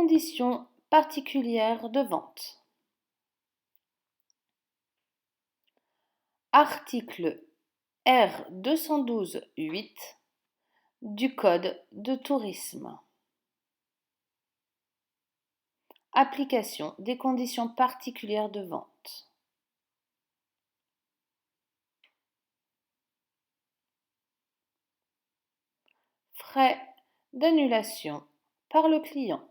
conditions particulières de vente. Article R 212-8 du Code de tourisme. Application des conditions particulières de vente. Frais d'annulation par le client.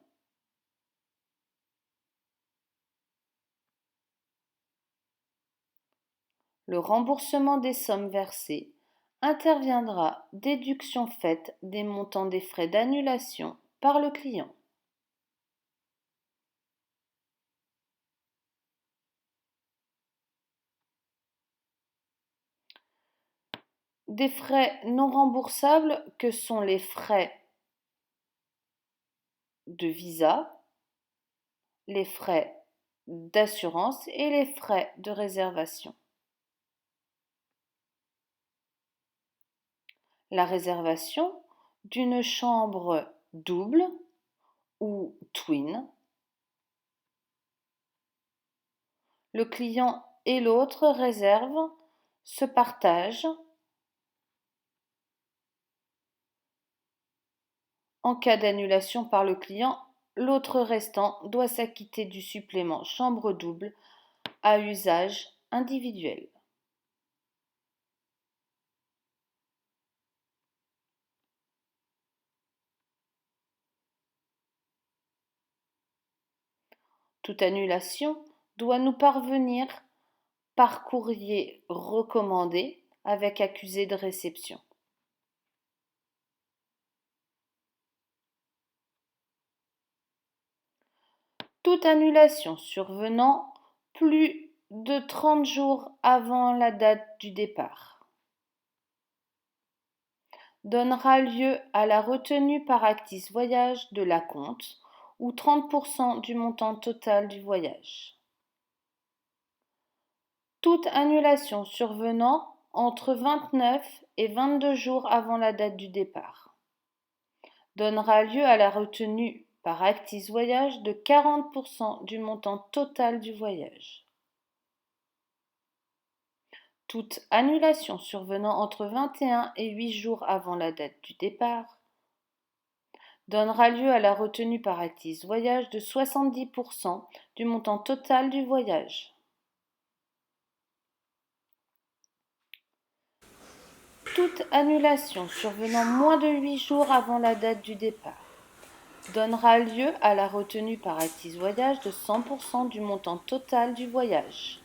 Le remboursement des sommes versées interviendra déduction faite des montants des frais d'annulation par le client. Des frais non remboursables que sont les frais de visa, les frais d'assurance et les frais de réservation. La réservation d'une chambre double ou twin. Le client et l'autre réserve se partagent. En cas d'annulation par le client, l'autre restant doit s'acquitter du supplément chambre double à usage individuel. Toute annulation doit nous parvenir par courrier recommandé avec accusé de réception. Toute annulation survenant plus de 30 jours avant la date du départ donnera lieu à la retenue par actis voyage de l'acompte ou 30% du montant total du voyage. Toute annulation survenant entre 29 et 22 jours avant la date du départ donnera lieu à la retenue par actis voyage de 40% du montant total du voyage. Toute annulation survenant entre 21 et 8 jours avant la date du départ donnera lieu à la retenue par actis voyage de 70% du montant total du voyage. Toute annulation survenant moins de 8 jours avant la date du départ donnera lieu à la retenue par actis voyage de 100% du montant total du voyage.